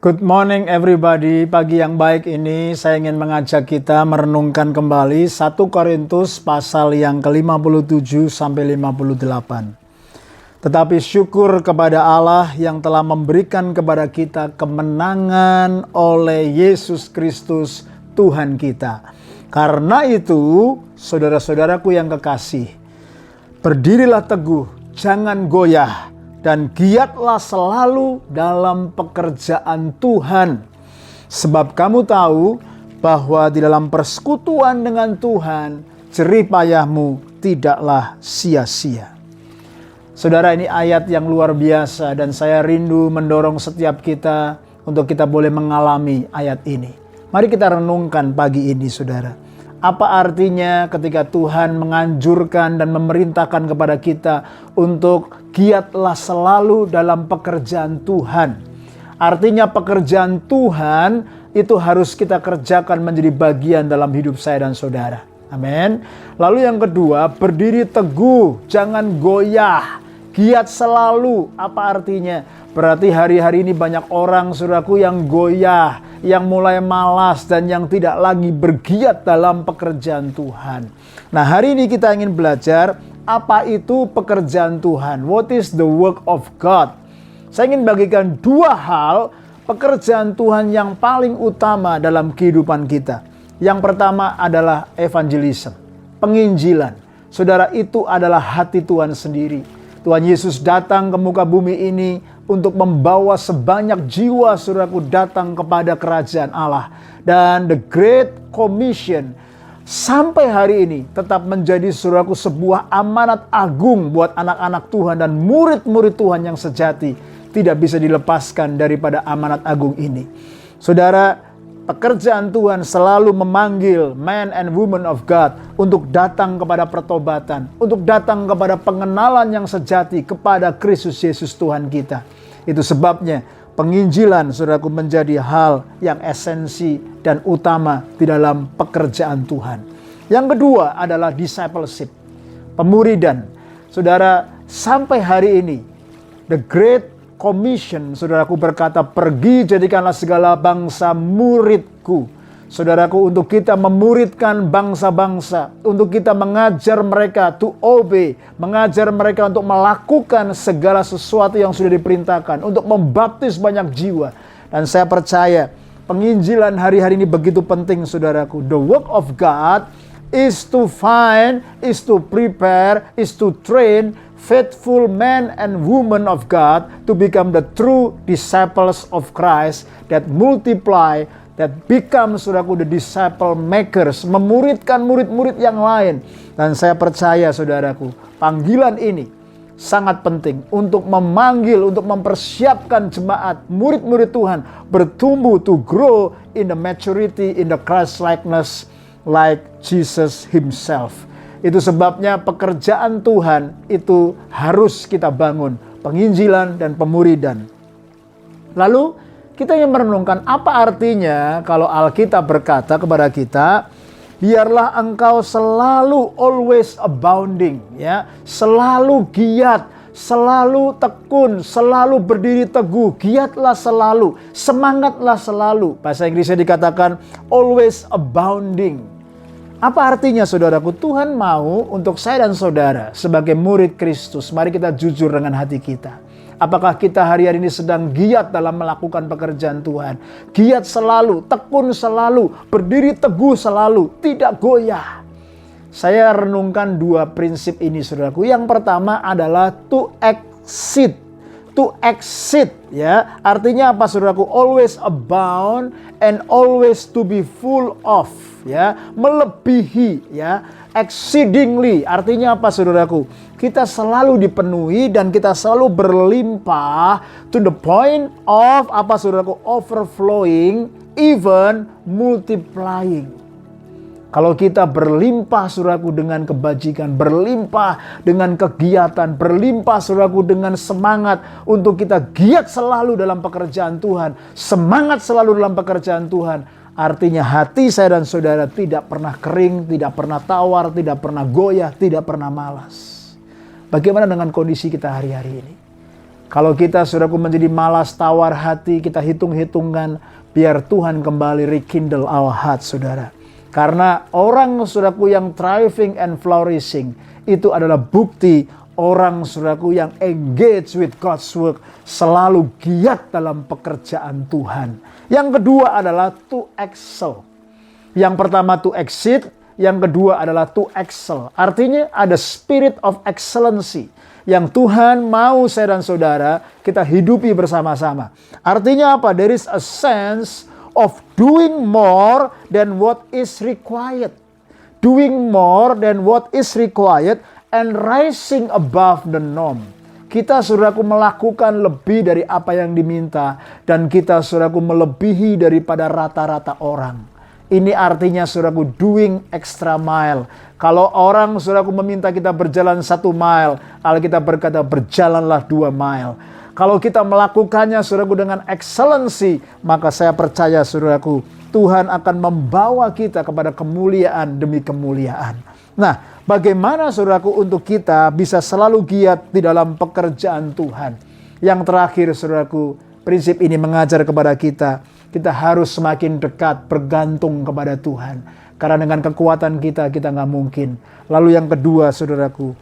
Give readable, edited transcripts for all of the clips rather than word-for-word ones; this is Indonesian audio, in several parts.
Good morning everybody. Pagi yang baik ini saya ingin mengajak kita merenungkan kembali 1 Korintus pasal yang ke-57 sampai 58. Tetapi syukur kepada Allah yang telah memberikan kepada kita kemenangan oleh Yesus Kristus Tuhan kita. Karena itu, saudara-saudaraku yang kekasih, berdirilah teguh, jangan goyah, dan giatlah selalu dalam pekerjaan Tuhan. Sebab kamu tahu bahwa di dalam persekutuan dengan Tuhan, jerih payahmu tidaklah sia-sia. Saudara, ini ayat yang luar biasa dan saya rindu mendorong setiap kita untuk kita boleh mengalami ayat ini. Mari kita renungkan pagi ini, saudara. Apa artinya ketika Tuhan menganjurkan dan memerintahkan kepada kita untuk giatlah selalu dalam pekerjaan Tuhan. Artinya pekerjaan Tuhan itu harus kita kerjakan menjadi bagian dalam hidup saya dan saudara. Amin. Lalu yang kedua, berdiri teguh, jangan goyah. Giat selalu, apa artinya? Berarti hari-hari ini banyak orang, saudaraku, yang goyah, yang mulai malas dan yang tidak lagi bergiat dalam pekerjaan Tuhan. Nah, hari ini kita ingin belajar apa itu pekerjaan Tuhan. What is the work of God? Saya ingin bagikan dua hal pekerjaan Tuhan yang paling utama dalam kehidupan kita. Yang pertama adalah evangelism, penginjilan. Saudara, itu adalah hati Tuhan sendiri. Tuhan Yesus datang ke muka bumi ini untuk membawa sebanyak jiwa, saudaraku, datang kepada kerajaan Allah. Dan the Great Commission sampai hari ini tetap menjadi, saudaraku, sebuah amanat agung buat anak-anak Tuhan dan murid-murid Tuhan yang sejati. Tidak bisa dilepaskan daripada amanat agung ini. Saudara, pekerjaan Tuhan selalu memanggil man and woman of God untuk datang kepada pertobatan, untuk datang kepada pengenalan yang sejati kepada Kristus Yesus Tuhan kita. Itu sebabnya penginjilan, saudaraku, menjadi hal yang esensi dan utama di dalam pekerjaan Tuhan. Yang kedua adalah discipleship, pemuridan. Saudara, sampai hari ini, the Great Commission, saudaraku, berkata, pergi jadikanlah segala bangsa muridku. Saudaraku, untuk kita memuridkan bangsa-bangsa, untuk kita mengajar mereka to obey, mengajar mereka untuk melakukan segala sesuatu yang sudah diperintahkan, untuk membaptis banyak jiwa. Dan saya percaya penginjilan hari-hari ini begitu penting, saudaraku. The work of God is to find, is to prepare, is to train faithful men and women of God to become the true disciples of Christ that multiply, that become, saudaraku, the disciple makers, memuridkan murid-murid yang lain. Dan saya percaya, saudaraku, panggilan ini sangat penting untuk memanggil, untuk mempersiapkan jemaat, murid-murid Tuhan bertumbuh to grow in the maturity, in the Christ-likeness like Jesus himself. Itu sebabnya pekerjaan Tuhan itu harus kita bangun, penginjilan dan pemuridan. Lalu kita yang merenungkan apa artinya kalau Alkitab berkata kepada kita, biarlah engkau selalu always abounding, ya, selalu giat, selalu tekun, selalu berdiri teguh, giatlah selalu, semangatlah selalu. Bahasa Inggrisnya dikatakan always abounding. Apa artinya, saudaraku? Tuhan mau untuk saya dan saudara sebagai murid Kristus, mari kita jujur dengan hati kita. Apakah kita hari-hari ini sedang giat dalam melakukan pekerjaan Tuhan? Giat selalu, tekun selalu, berdiri teguh selalu, tidak goyah. Saya renungkan dua prinsip ini, saudaraku. Yang pertama adalah to exceed. To exceed, ya. Artinya apa, saudaraku? Always abound and always to be full of, ya. Melebihi, ya. Exceedingly, artinya apa, saudaraku? Kita selalu dipenuhi dan kita selalu berlimpah to the point of, apa, saudaraku? Overflowing, even multiplying. Kalau kita berlimpah, saudaraku, dengan kebajikan, berlimpah dengan kegiatan, berlimpah, saudaraku, dengan semangat untuk kita giat selalu dalam pekerjaan Tuhan, semangat selalu dalam pekerjaan Tuhan, artinya hati saya dan saudara tidak pernah kering, tidak pernah tawar, tidak pernah goyah, tidak pernah malas. Bagaimana dengan kondisi kita hari-hari ini? Kalau kita, saudaraku, menjadi malas tawar hati, kita hitung-hitungan, biar Tuhan kembali rekindle our heart, saudara. Karena orang, saudaraku, yang thriving and flourishing, itu adalah bukti orang, saudaraku, yang engage with God's work, selalu giat dalam pekerjaan Tuhan. Yang kedua adalah to excel. Yang pertama to exceed, yang kedua adalah to excel. Artinya ada spirit of excellency yang Tuhan mau saya dan saudara kita hidupi bersama-sama. Artinya apa? There is a sense of doing more than what is required. Doing more than what is required and rising above the norm. Kita, saudaraku, melakukan lebih dari apa yang diminta, dan kita, saudaraku, melebihi daripada rata-rata orang. Ini artinya, saudaraku, doing extra mile. Kalau orang, saudaraku, meminta kita berjalan 1 mile, Alkitab berkata berjalanlah 2 mile. Kalau kita melakukannya, saudaraku, dengan excellency, maka saya percaya, saudaraku, Tuhan akan membawa kita kepada kemuliaan demi kemuliaan. Nah, bagaimana, saudaraku, untuk kita bisa selalu giat di dalam pekerjaan Tuhan? Yang terakhir, saudaraku, prinsip ini mengajar kepada kita harus semakin dekat bergantung kepada Tuhan. Karena dengan kekuatan kita nggak mungkin. Lalu yang kedua, saudaraku,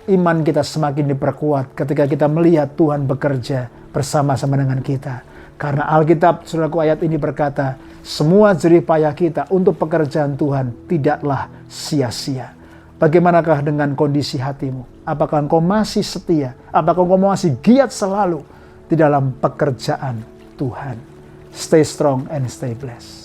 iman kita semakin diperkuat ketika kita melihat Tuhan bekerja bersama-sama dengan kita. Karena Alkitab, saudaraku, ayat ini berkata, semua jerih payah kita untuk pekerjaan Tuhan tidaklah sia-sia. Bagaimanakah dengan kondisi hatimu? Apakah engkau masih setia? Apakah engkau masih giat selalu di dalam pekerjaan Tuhan? Stay strong and stay blessed.